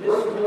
بسم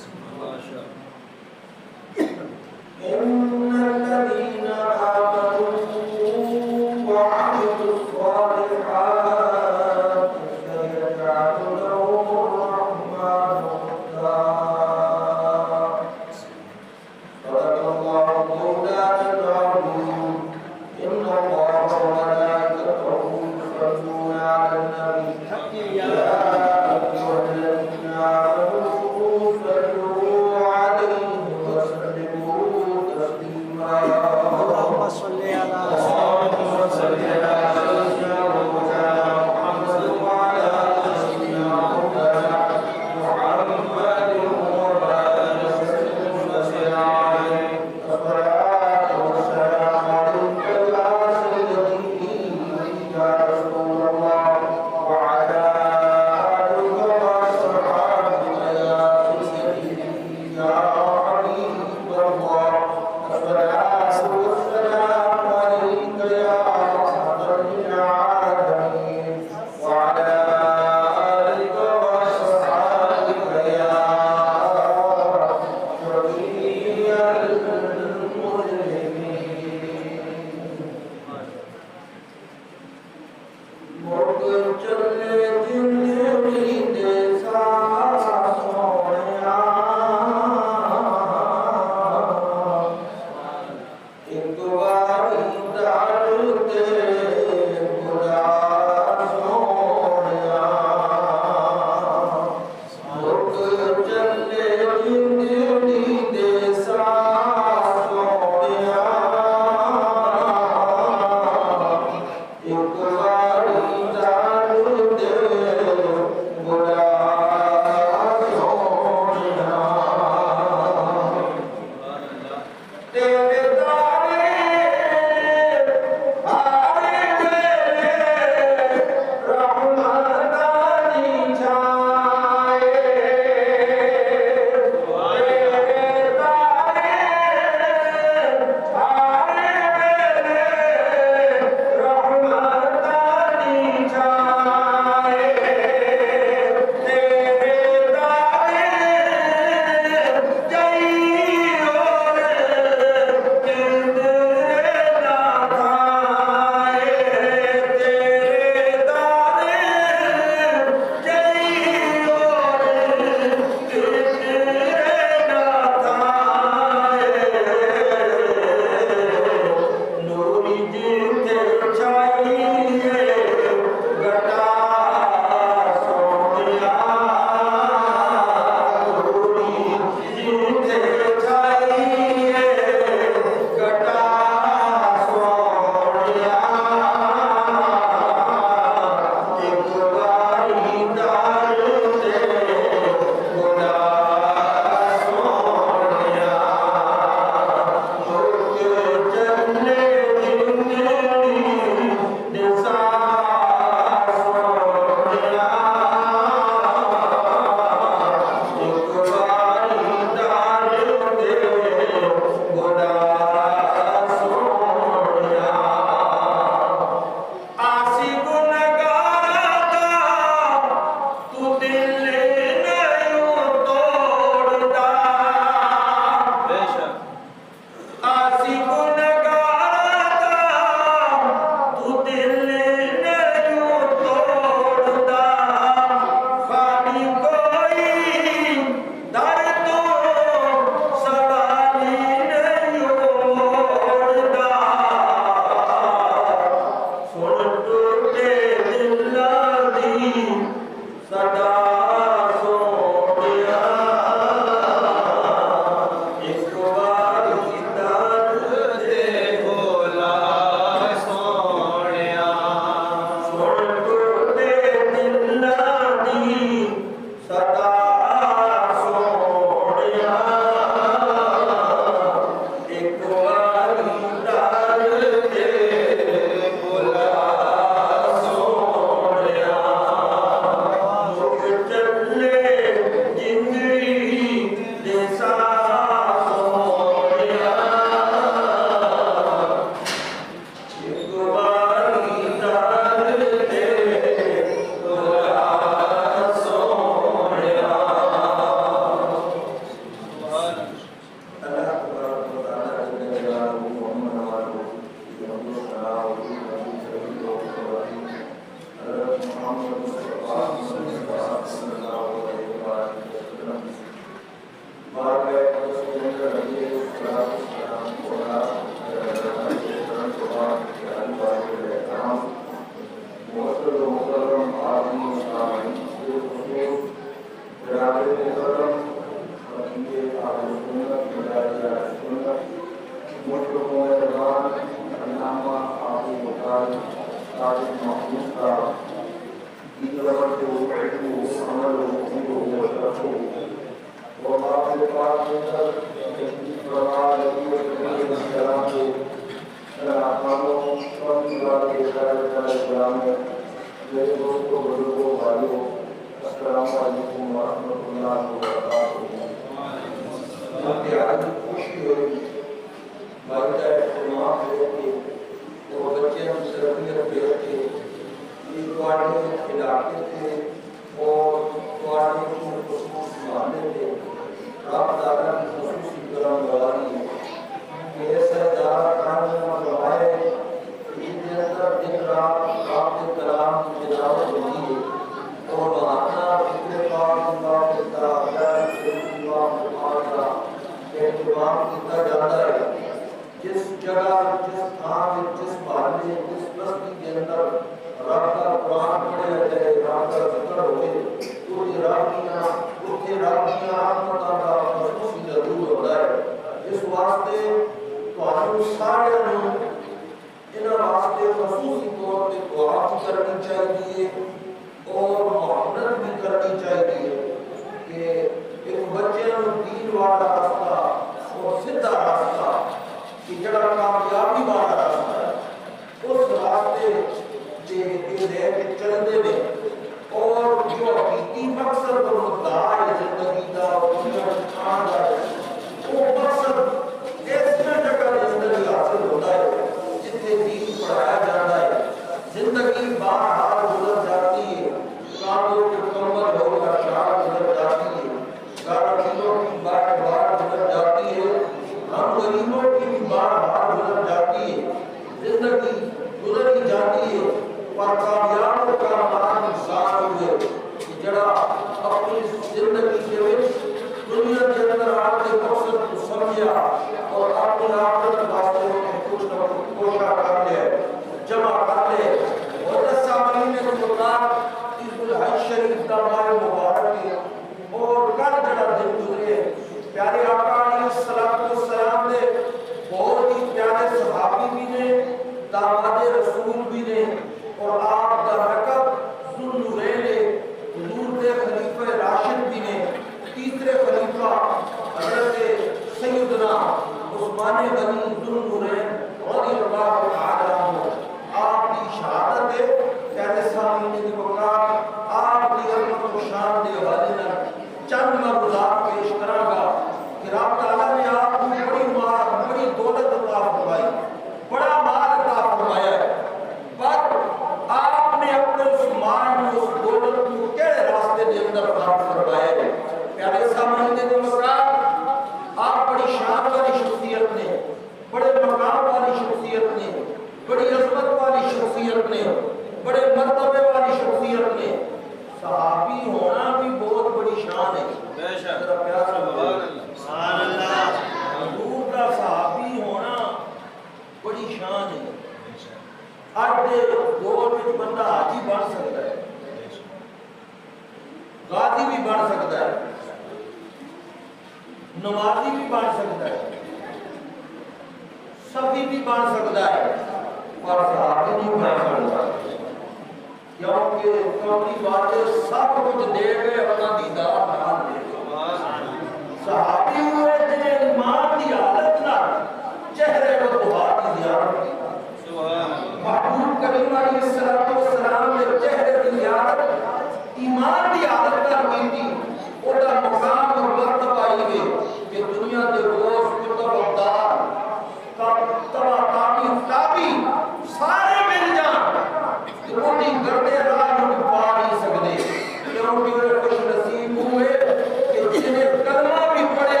کلمہ بھی پڑھے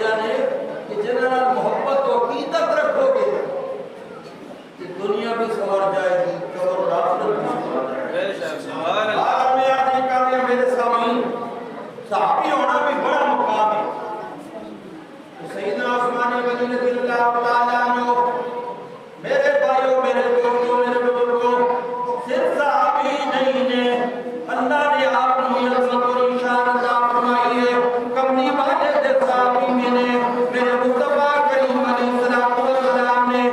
فرمایا نے کہ جنہاں محبت و عقیدت رکھو گے کہ دنیا بھی سنور جائے گی اور آخرت بھی سنور جائے گی۔ آج میں آج یہ کہا میرے سامنے صحابی ہونا بھی بڑا مقام ہے۔ سیدنا عثمان غنی رضی اللہ تعالیٰ عنہ میرے بھائیوں، میرے دوستوں، میرے بزرگوں، صرف صحابی نہیں نے، اللہ نے آپ کو عظمت اور شان عطا فرمائی ہے۔ کملی والے تھے صحابی میں نے میرے مصطفیٰ کریم علیہ السلام نے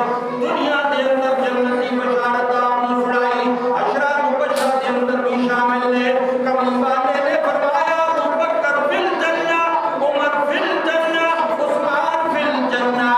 دنیا کے اندر جنتی بشارت آپ نے سنائی، عشرہ مبشرہ کے اندر بھی شامل ہے۔ کملی والے نے فرمایا ابو بکر فی الجنہ، عمر فی الجنہ، عثمان فی الجنہ،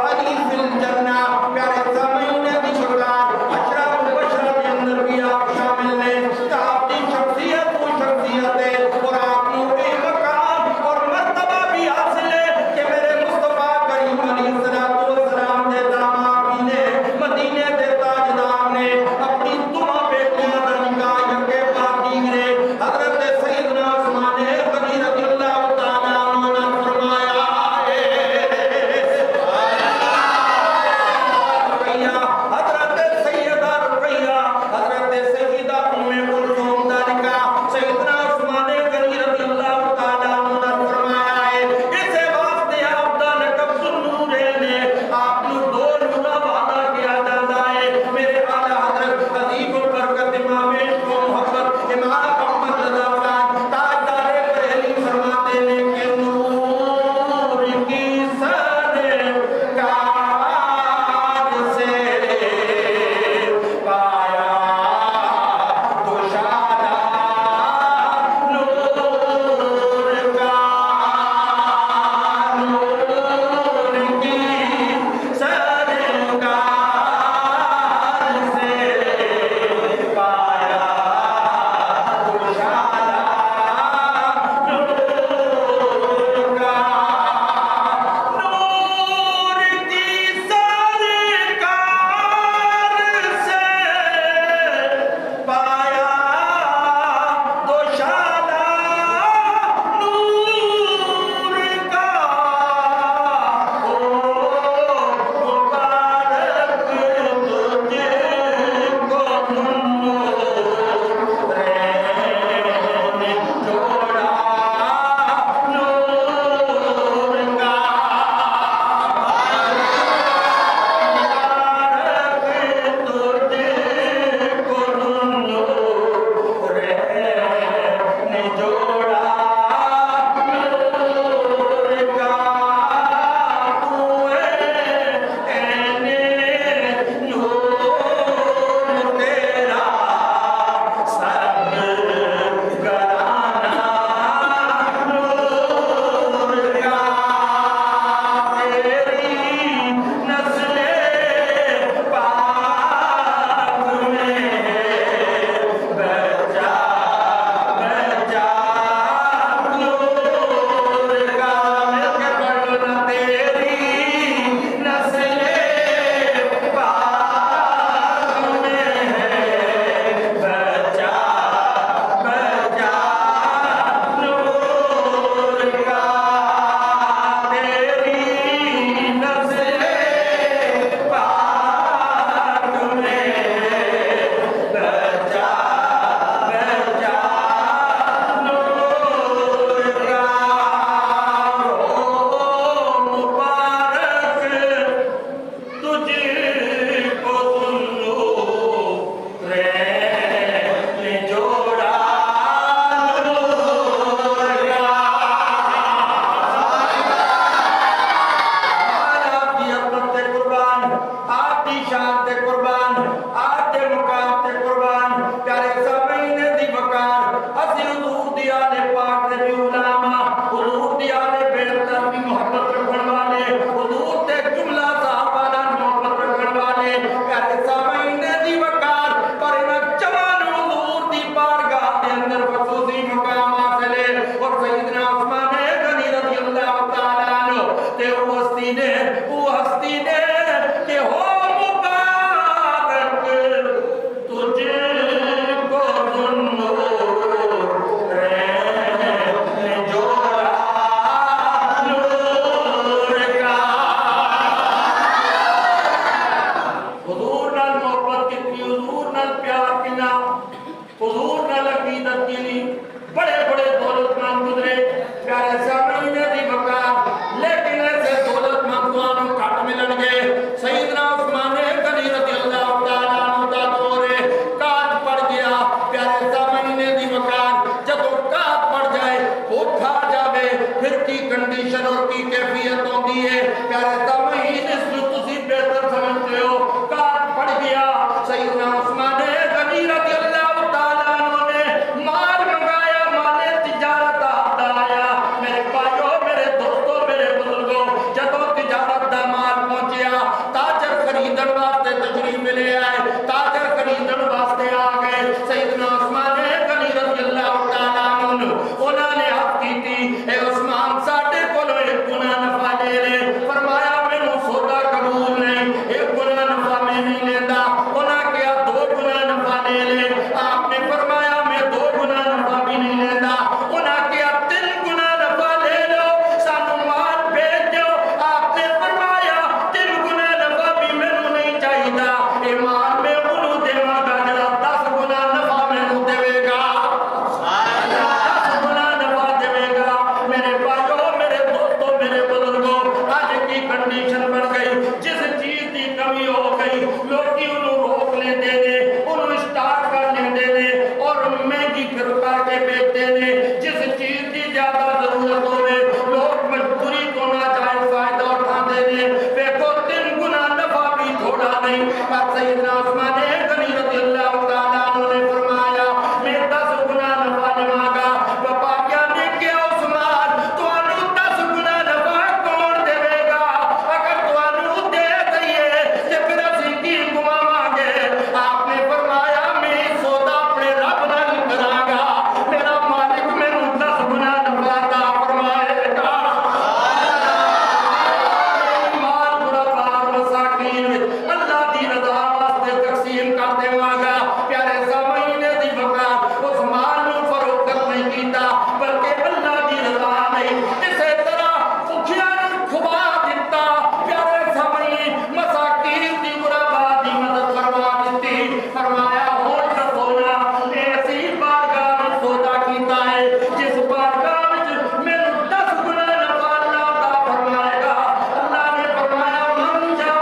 علی فی الجنہ۔ پیارے سامعین کی شکار عشرہ مبشرہ کے اندر بھی آپ شامل ہیں۔ آپ کی شخصیت وہ شخصیت ہے اور آپ کو بے مقام اور مرتبہ بھی حاصل ہے کہ میرے مصطفیٰ کریم علیہ السلام نے داماد نے مدینے دے تاجدار نے اپنی دعا بیٹیاں دا نکاح یکے پاکی گرے حضرت سیدنا عثمان غنی رضی اللہ تعالیٰ عنہ نے فرمایا حضرت سیدہ رقیہ، حضرت سیدہ ام کلثوم دا نکاح سیدنا عثمان غنی رضی اللہ تعالیٰ عنہ نے فرمایا ہے۔ اسے واسطے آپ دا لقب ذوالنورین نے آپ نو دو نورا وعدہ کیا جاتا ہے۔ میرے اعلیٰ حضرت عظیم البرکت امام عشق و محبت امام محمد رضا خان تاجدار بریلی فرماتے ہیں کہ نور کی سرکار سے پایا دوشادہ نور کا، نور کی سرکار سے پایا دوشادہ نور کا، نور کی سرکار سے پایا دوشادہ نور کا، او مبارک تجھے کو نورین جوڑا نور کا، مبارک تجھے کو نورین جوڑا نور کا، تو عین نور تیرا سب گرانا نور کا، تیری نسل پاک میں بچا بچا نور کا، مل کے پڑھنا تیری نسل پاک میں بچا بچا نور کا، تیری نسل پاک میں بچا بچا نور کا، مبارک تجھے کو نورین جوڑا نور کا۔ آپ کی عظمت تے قربان، آپ کی شان تے قربان، آپ کے مقام تے قربان، پیارے سامعین دی وقار اسی حضور دی آل پاک دے بھی علماء، حضور دی آل بیت بھی محبت رکھن والے، حضور تے جملہ صحابہ نال محبت رکھن والے، پیارے سامعین دی وقار پر انہاں جوان حضور دی بارگاہ دے اندر خصوصی مقام حاصل ہے اور سیدنا عثمان غنی رضی اللہ تعالیٰ عنہ تے وہ ہستی نے کہ ہو مبارک تجھے کو نورین جوڑا نور اور کی کیفیت ہوتی ہے پیارے سامعین اس میں تسی بہتر سمجھتے ہو کار پڑ گیا سیدنا عثمان غنی رضی اللہ تعالیٰ عنہ نے مال منگایا مال تجارت آیا میرے بھائیو میرے دوستو میرے بزرگوں جدو تجارت دا مال پہنچیا تاجر خریدن واسطے تشریف لے آئے تاجر خریدن واسطے آ گئے سیدنا عثمان غنی رضی اللہ تعالیٰ عنہ انہوں نے حق کی تھی اے عثمان ساڑھے کولو ایک گناہ نفع لے لے فرمایا میں نو سودا قبول نہیں ایک گناہ نفع میں نہیں لیتا انہاں کیا دو گناہ نفع لے لے آپ نے فرمایا میں دو گناہ نفع بھی نہیں لیتا انہاں کیا تین گناہ نفع لے لو سانو مال بھیج دو آپ نے فرمایا تین گناہ نفع بھی میں نو نہیں چاہیدا ایمان میں انہوں دیواں گا جڑا 10 گناہ نفع میں نو دے گا کنڈیشن بڑھ گئی جس چیز کی کمی ہو گئی لوگ انہوں روک لے دے دے انہوں اسٹارٹ کر لے دے دے اور مہنگی پھر کر کے بیچتے دے جس چیز کی زیادہ ضرورت ہوئے لوگ مجبوری کو ناجائز فائدہ اٹھا دے دے دیکھو 3 گنا نفع بھی تھوڑا نہیں پر سیدنا عثمان غنی رضی اللہ تعالیٰ عنہ نے فرمایا میں 10 گنا نفع نے مانگا بابا کیا نے کیا عثمان تو انہوں 10 گنا نفع کون دے گا اگر تو انہوں دے دئیے کہ پھر اسی کی گما مانگے آپ نے فرمایا میں سودا اپنے رب نہ کراں گا میرا مالک میں 10 گنا نفع عطا فرمائے گا مال غرباء مساکین اللہ دی رضا واسطے تقسیم کر دیواں گا پیارے سامعین دی وقار اس مال نو فروخت نہیں کیتا بلکہ اللہ دی رضا نہیں اسی طرح بھوکیاں نوں کھوا دیتا پیارے سامعین مساکین دی غرباء دی مدد فرما دیتی فرمایا ہون سونا ایسی بارگاہ میں سودا کیتا ہے جس بارگاہ وچ مینوں 10 گنا نفع اللہ عطا فرمائے گا اللہ نے فرمایا من جا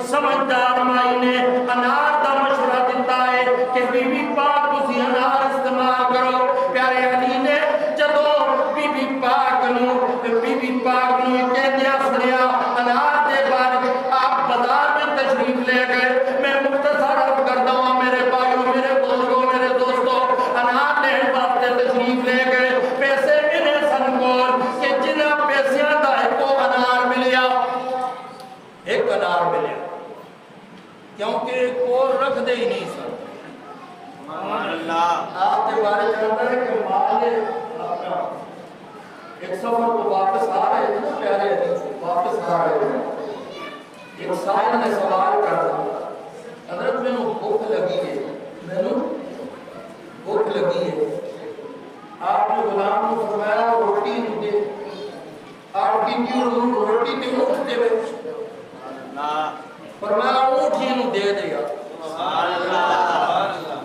سمجھدار مائی نے انار دا مشورہ دیتا ہے کہ بی بی پاک تسی انار استعمال کرو پیارے علی نے جدو بی بی پاک نو کہندیا سنیا انار دے بعد آپ بازار میں تشریف لے گئے میں مختصر عرض کرتا ہوں میرے بھائیوں میرے بزرگوں میرے دوستوں انار لینے واسطے تشریف لے گئے پیسے ملے سن کول کہ جنہ پیسیاں دا ایک انار ملیا ایک انار ملیا کیونکہ کو رکھ دے ہی نہیں سر آپ کے بارے جانتا ہے کہ مال اپنا ایک سفر کو واپس آ رہے ہیں نا پیارے واپس آ رہے ہیں ایک سائل نے سوال کر دیا حضرت میں نو بھوک لگی ہے آپ نے غلام کو فرمایا روٹی دے آپ کی کیوں روٹی تے اٹھتے ہوئے فرمایا اونٹ ہی نو دے دیا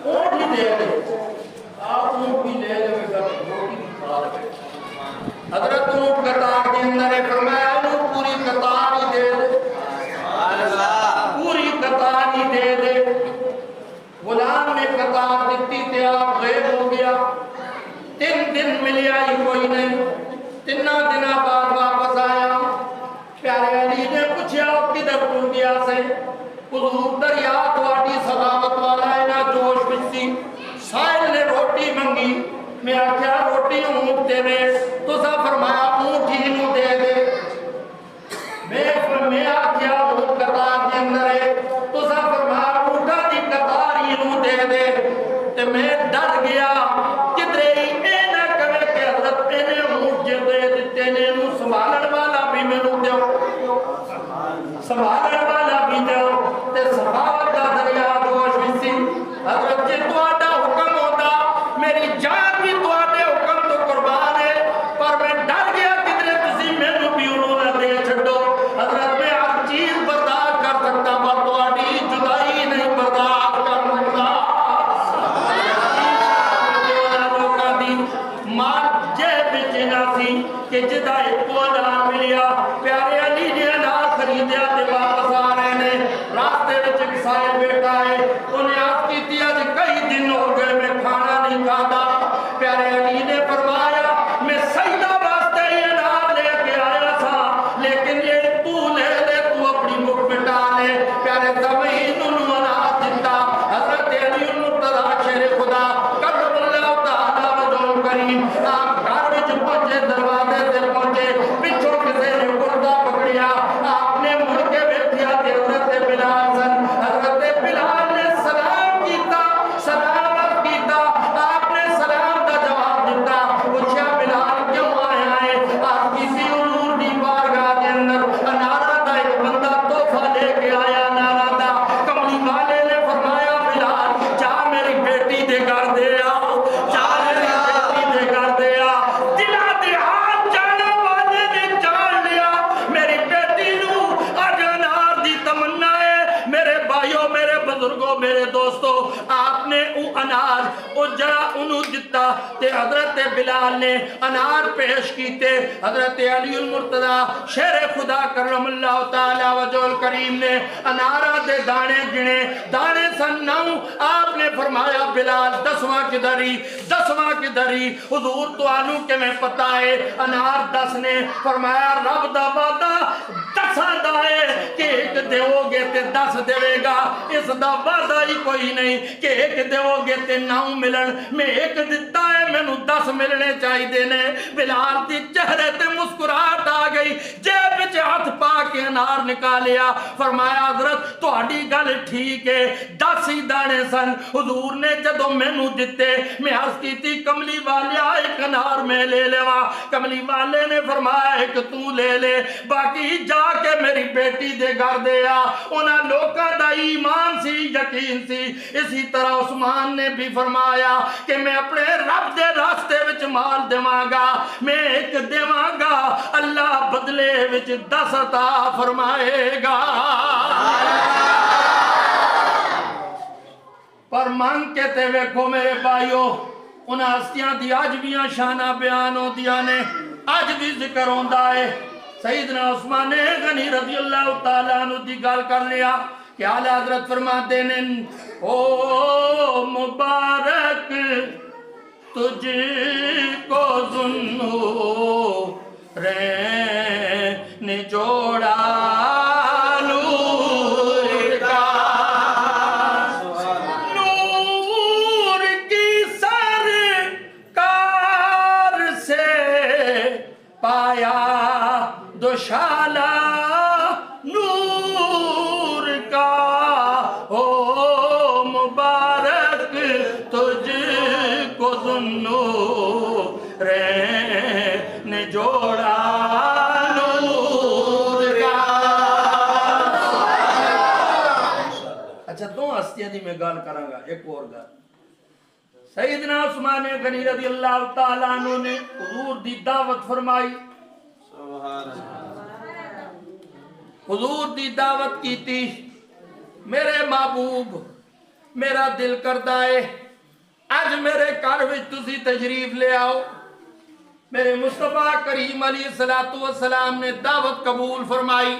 اونٹ ہی دے دے آپ اونٹ بھی لے لے روٹی بھی کھا لے حضرت اونٹ قطار کے اندر ہے فرمایا اونٹ پوری قطار ہی دے دے پوری قطار ہی دے دے غلام نے قطار دیتی تے آپ غیب ہو گیا 3 دن ملیا ہی کوئی نہیں 3 دن بعد واپس آیا پیارے علی نے پوچھا کدھر ٹر گیا سے حضور دریا تواڈی سخاوت والا ہے نا جوش وچ سی سائل نے روٹی منگی میں آخیا روٹی اونٹ دے تسا فرمایا اونٹ ہی نو دے دے میں آخیا اونٹ قطار کے اندر ہے تسا فرمایا اونٹا دی قطار ہی نو دے دے تے میں ڈر گیا کدرے ہی اے نہ کرے کہ حضرت نے اونٹ جے دے دیتے نے انہوں سنبھالن والا بھی میرے دیو سنبھالن والا بھی دیو تے سخاوت دا دریا دوش بھی سی حضرت جی تواڈا حکم ہوتا میری جان بھی تواڈے حکم تو قربان ہے پر میں ڈر گیا کدرے تسی مینوں بھی انہوں نے دے چھڈو حضرت میں ہر چیز برداشت کر سکتا پر تواڈی جدائی نہیں برداشت کر سکتا ماں جیب جنا سی کہ جدا ایک انار ملیا پیارے علی نے انار خریدیا تے واپس آ رہے نے راستے وچ ایک سائل بیٹا ہے انہیں آپ کی تیا جی کئی دن ہو گئے میں کھانا نہیں کھاتا پیارے علی نے فرمایا میں سجدہ واسطے ہی انار لے کے آیا تھا لیکن یہ تو لے لے تو اپنی مکھ مٹا لے پیارے زمین انہوں انار دیتا حضرت علی المرتضی شیر خدا کرم اللہ تعالیٰ وجل کریم آپ گھر وچ پہنچے دروازے سے پہنچے پچھوں کسی نے گردہ پکڑیا آپ نے مڑ کے بیٹھیا کہ حضرت بلال سن حضرت بلال نے سلام کیتا سلامت کیتا آپ نے سلام کا جواب دیتا پوچھا بلال کیوں آیا ہے آپ کسی حضور دی بارگاہ کے اندر انارا دا ایک بندہ تحفہ لے کے آیا انارا دا کملی والے نے فرمایا بلال جا میری بیٹی دے گھر دے آؤ جا میری بیٹی دے گھر دے آؤ دلا دے ہاتھ جانے والے نے جان لیا میری بیٹی نو اج انار دی تمنا ہے میرے بھائیوں میرے بزرگوں میرے دوستوں آپ نے او انار او جڑا انہوں دتا تے حضرت بلال نے انار پیش کیتے حضرت علی المرتضی شیر خدا کرم اللہ تعالی وجل کریم نے انارہ دے دانے گنے دانے سن نو آپ نے فرمایا بلال دسواں کی دری حضور تو آنو کے میں پتا ہے انار 10 نے فرمایا رب دا وعدہ 10 دائے کہ ایک دیو گے تے 10 دے گا اس دا وعدہ ہی کوئی نہیں کہ ایک دیو گے تے 9 ملن میں ایک دیتا ہے میں نو 10 ملنے چاہی دینے بلال دی چہرے تے مسکراہٹ آ گئی جیب وچ ہاتھ پا کے انار نکالیا فرمایا حضرت تہاڈی گل ٹھیک ہے 10 ہی دانے سن حضور نے جدوں مینوں دتے میں عرض کیتی کملی والیا ایک انار میں لے لیوا کملی والے نے فرمایا ایک تو لے لے باقی جا کے میری بیٹی دے گھر دے آ انہاں لوکاں دا ایمان سی یقین سی اسی طرح عثمان نے بھی فرمایا کہ میں اپنے رب دے راستے وچ مال دیواں گا میں ایک دیواں گا اللہ بدلے وچ 10 عطا فرمائے گا پر مانگ کے تے ویکھو میرے بھائیو انہاں ہستیاں دی آج بھی شانہ بیان ہو دیا نے آج بھی ذکر ہوندا ہے سیدنا عثمان غنی رضی اللہ تعالیٰ عنہ دی گل کر لیا کہ اعلیٰ حضرت فرماتے ہیں او مبارک تجھ کو نے جوڑا نور کا نور کی سرکار سے پایا دوشالہ نور کا او مبارک تجھ کو نے جوڑا نور کا اچھا دو ہستیاں دی میں گال کراں گا ایک اور گال سیدنا عثمان غنی رضی اللہ تعالیٰ عنہ نے حضور دی دعوت فرمائی حضور دی دعوت کی تھی میرے محبوب میرا دل کردہ ہے آج میرے گھر وچ تسی تشریف لے آؤ میرے مصطفیٰ کریم علیہ السلام نے دعوت قبول فرمائی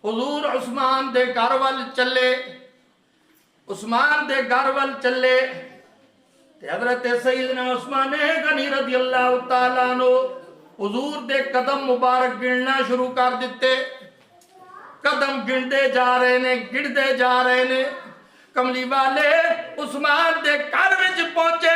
حضور عثمان دے گھر وال چلے عثمان دے گھر وال چلے حضرت سیدنا عثمان غنی رضی اللہ تعالیٰ عنہ حضور دے قدم مبارک گننا شروع کر دیتے قدم گنتے جا رہے نے کملی والے عثمان دے گھر وچ پہنچے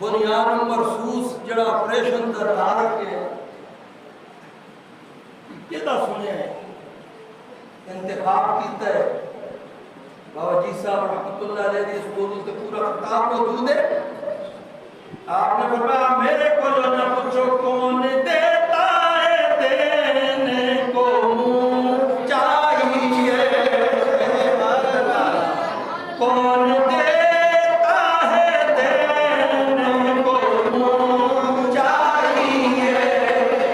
بنیاد مرسوس جڑا آپریشن دا نہ رکھے یہ تو سنے ہیں انتخاب کیتا ہے بابا جی صاحب رحمت اللہ علیہ دی اس موضوع سے پورا خطاب موجود ہے آپ نے فرمایا میرے کو جو نہ پوچھو کون دیتا ہے دینے کو چاہیے کون دیتا ہے دینے کو چاہیے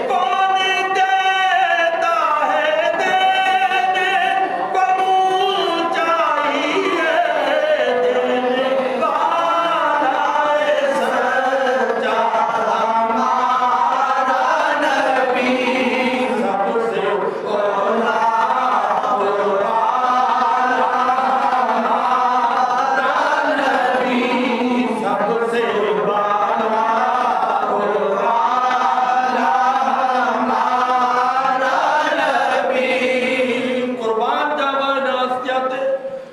کون دیتا ہے دینے کو چاہیے دینے والا سچا ہمارا نبی سب سے اولا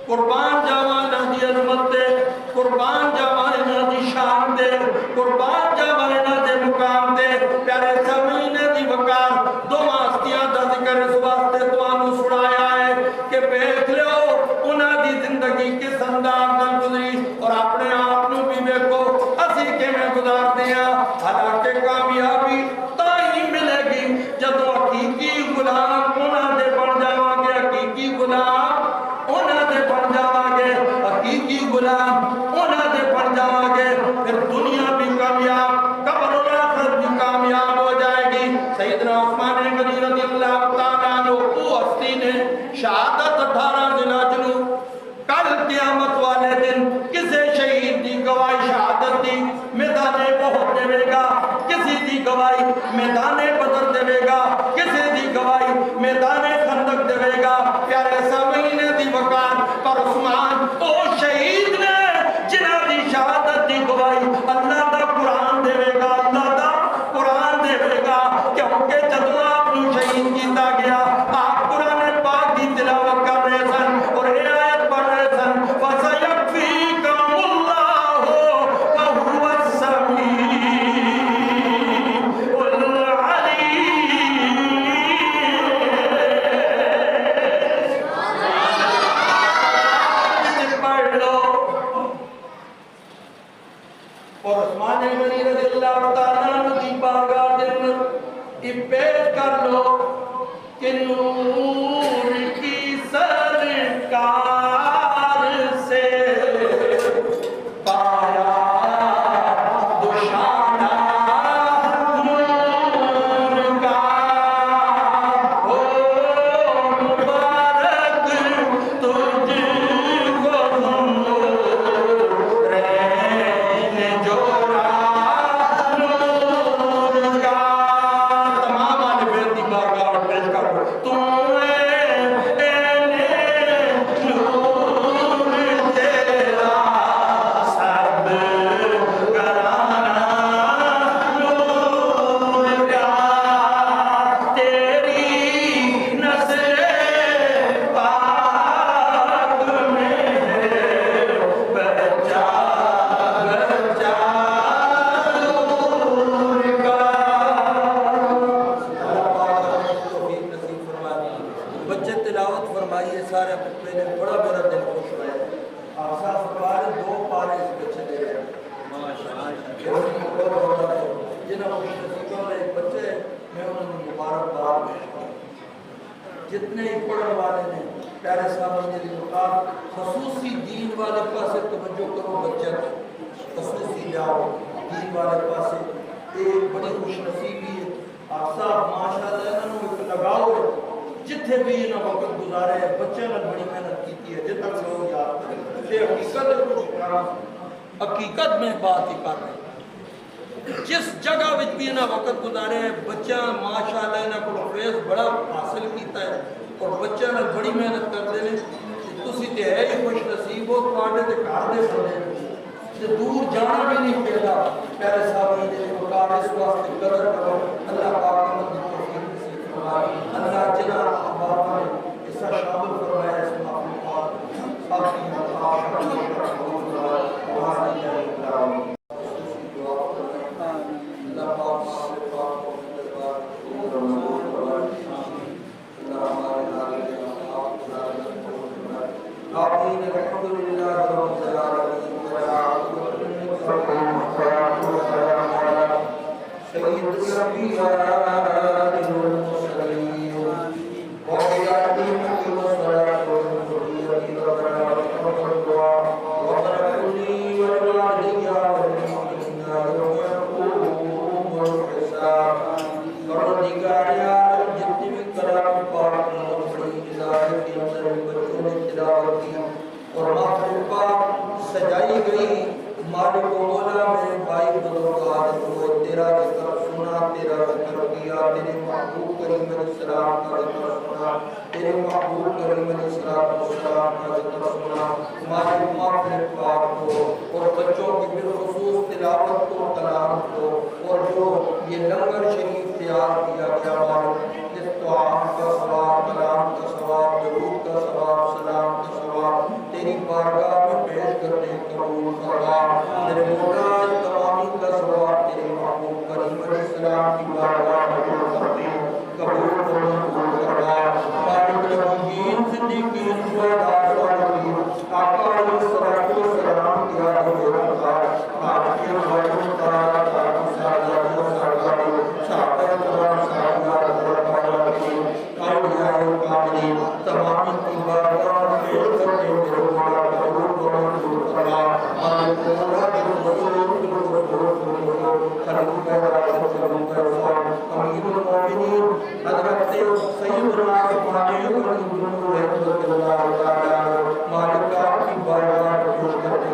قربان جاوانا دی عظمت دے قربان جاوانا دی شان دے قربان جاوانا دے مقام دے پیارے سامعین دی وقار دو ہستیاں دا ذکر اس واسطے تانوں سنایا ہے کہ دیکھ لو انہاں دی زندگی کس انداز نال گزری اور اپنے آپ نوں بھی دیکھو اسی کیویں گزارتے ہیں حالانکہ کامیابی تاں ہی ملے گی جدوں حقیقی غلام انہاں دے بن جاواں گے حقیقی غلام انہاں دے بن جاواں گے حقیقی غلام انہاں دے بن جاواں گے پھر دنیا بھی کامیاب قبر و آخرت بھی کامیاب ہو جائے گی سیدنا عثمان غنی رضی اللہ تعالیٰ عنہ وہ ہستی نے شہادت 18 دن جنو کل قیامت والے دن کسے شہید دی گواہی شہادت دی میدان بہت دے گا کسی دی گواہی میدان بدر دے گا کسی دی گواہی میدان خندق دے گا پیارے سامعین دی وقار پر عثمان او شہید نے جنہ دی شہادت دی گواہی اللہ دا قرآن دے گا اللہ دا قرآن دے گا کیونکہ جدو آپ نو شہید کیتا گیا آپ قرآن پاک دی تلاوت کر رہے سن اور یہ آیت پڑھ رہے سن فَسَيَكْفِيكَهُ اللَّهُ وَهُوَ السَّمِيعُ اور عثمان غنی رضی اللہ تعالیٰ عنہ کی بارگاہ دے اندر پیش کر لو کہ نور کی سرکار سے پایا دوشانہ نور کا ہو مبارک تجھ کو جتنے ہی پڑھنے والے نے پیارے صاحب نے مقام خصوصی دین والے پاسے توجہ کرو بچے خصوصی جاؤ دین والے پاسے ایک بڑی خوش نصیبی ہے آپ صاحب ماشاءاللہ انہوں نے لگاؤ جتھے بھی انہوں وقت گزارے ہیں بچے نے بڑی محنت کی ہے جتنا لوگ یاد کریں حقیقت میں بات ہی کر رہے ہیں جس جگہ وچ بھی انہاں وقت گزارے ہیں بچہ ماشاءاللہ انہاں کو فیض بڑا حاصل کیتا ہے اور بچہ نال بڑی محنت کرتے ہیں تسی تے ہے ہی خوش نصیب ہو تواڈے تے گھر دے بندے تے دور جانا بھی نہیں پڑدا پیارے صاحب دے مقام اس واسطے قدر کرو اللہ پاک نے توفیق نصیب فرمائے اللہ جنا باپ نے اس شامل فرمایا اس مخلوقات سب کی الحمدللہ رب العالمین والصلاة والسلام علی سید الانبیاء والمرسلین وعلیہم الصلاة والسلام وبرکاتی والوالدین والمؤمنین یوم یقوم الحساب پروردگار عالم جتنی بھی کلام پاک بڑی ادارے کے اندر بچوں نے تلاوت کی اور محفل پاک سجائی گئی مالک و مولا میرے بھائی بزرگار کو تیرا ذکر سنا تیرا ذکر کیا تیرے محبوب کریم علیہ السلام کا ذکر سنا تیرے محبوب کریم علیہ السلام کا ذکر سنا مالک محفل پاک کو اور بچوں کی بالخصوص تلاوت کو کلام کو اور جو یہ لنگر شریف تیار کیا گیا مالک اس دعا کا ثواب کلام کا ثواب درود کا ثواب سلام کا ثواب تیری بارگاہ میں پیش کرنے قبول فرما میرے مولا تمامی کا ثواب تیرے محبوب کریم علیہ السلام کی بارگاہ میں قبول فرما مالک نبیین صدیقین شہداء صالحین آقا علیہ الصلوۃ والسلام کی یاد میں رکھا آپ کے بھائیوں تعالی تعالی سعادت تمام کی بارگاہ میں پیش کرتے میرے مولا قبول فرما مالک مولا خلیفہ راشد امیر المومنین حضرت سیدنا امام رحمۃ اللہ تعالی مالک آپ کی بارگاہ میں پیش کرتے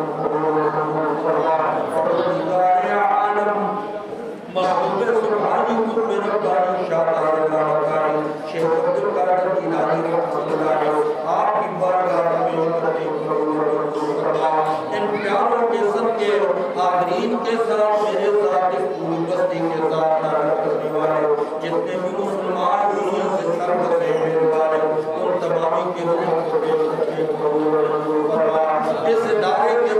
پروردگار عالم محبوب سبحانی کو میرے باری شاہ تعالی شیخ عبدالقادر جیلانی رحمۃ اللہ علیہ آپ کی بارگاہ میں پیش کرتے ان پیاروں کے صدقے حاضرین کے ساتھ میرے ساتھ اس پوری بستی کے ساتھ نعرہ کرنے والے جتنے بھی مسلمان دنیا سے سر بسے میرے والے ان تمامی کے روح کو پیش کرتے اس ادارے کے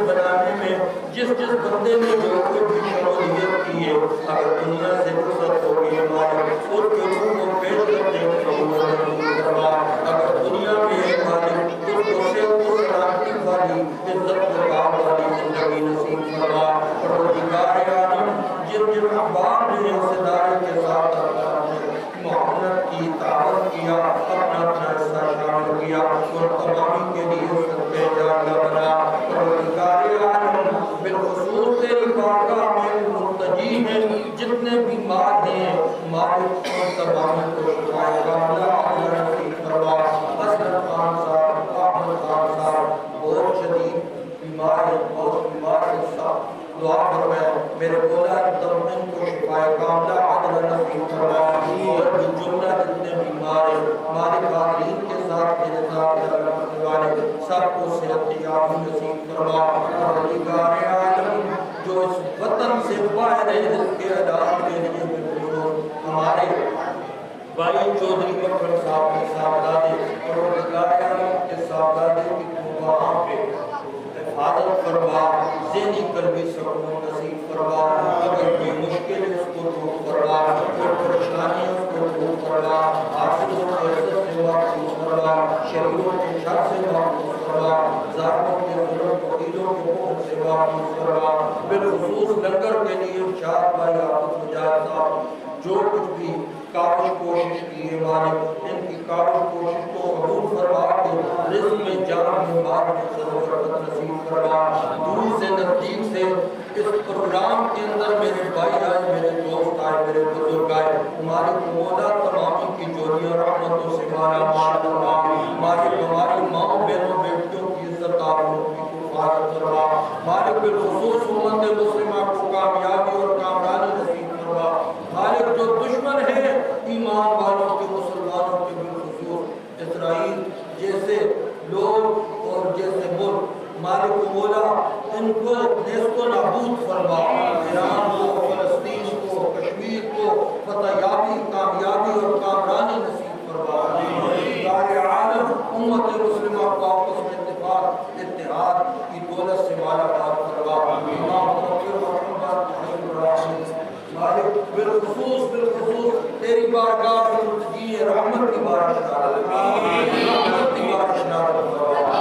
بنانے میں جس بندے نے جو بھی شمولیت کی ہے اگر دنیا سے رخصت ہو گئی مالک اس کے روح کو پیش کرتے اگر دنیا میں ایک مالک اس کو سے سلامتی والی عزت مقام والی زندگی نصیب فرما پروردگار عالم جن احباب نے اس ادارے کے ساتھ محنت کی تعاون کیا اپنا حصہ شامل کیا اور تمامی کے لیے صدقے جاریہ بنا پروردگار عالم بالخصوص تیری بارگاہ میں مرتجی ہیں جتنے بیمار ہیں مالک اور تمامی کو شفائے کاملہ عاجلہ نصیب فرما حسن خان صاحب احمد خان صاحب بہت شدید بیمار ہے بہت بیمار ہے صاحب دعا فرمائے میرے مولا تمام کو شفائے کاملہ عاجلہ نصیب فرما اور جملہ جتنے بیمار ہیں مالک حاضرین کے ساتھ میرے ساتھ رحمت والے سب کو صحت یابی نصیب فرما پروردگار عالم جو اس وطن سے باہر ہے جس کے علاج کے لیے ہمارے بھائی چودھری بکر صاحب کے صاحبزادے پروردگار عالم کے صاحبزادے کی وہاں پہ حفاظت فرما ذہنی قلبی سکون نصیب فرما اگر کوئی مشکل ہے اس کو دور فرما کوئی پریشانی اس کو دور فرما حاصل و عزت سے محفوظ فرما شریروں کے شر سے محفوظ فرما ظالموں کے ظلم وکیلوں کے حکم سے محفوظ فرما بالخصوص لنگر کے لیے چار بھائی عابد مجاہد صاحب جو کچھ بھی کاوش کوشش کی ہے مالک ان کی کاوش کوشش کو قبول فرما کے رزق میں جان میں مال میں ضرورت نصیب فرما دور سے نزدیک سے اس پروگرام کے اندر میرے بھائی آئے میرے دوست آئے میرے بزرگ آئے مالک مولا تمامی کی جوڑیاں رحمتوں سے مالا مال فرما مالک ہماری ماں بہنوں بیٹیوں کی عزت آبرو کی حفاظت فرما مالک بالخصوص امت مسلمہ کو کامیابی اور کامرانی نصیب فرما مالک جو دشمن ہے ایمان والوں کے مسلمانوں کے بالخصوص اسرائیل جیسے لوگ اور جیسے ملک مالک مولا ان کو نیست و نابود فرما ایران کو فلسطین کو کشمیر کو فتح یابی کامیابی اور کامرانی نصیب فرما عالم امت مسلمہ کو آپس میں اتفاق اتحاد کی دولت سے مالا مال فرما امام مالک بالخصوص تیری بارگاہ میں ملتجی رحمت کی بارش نازل فرما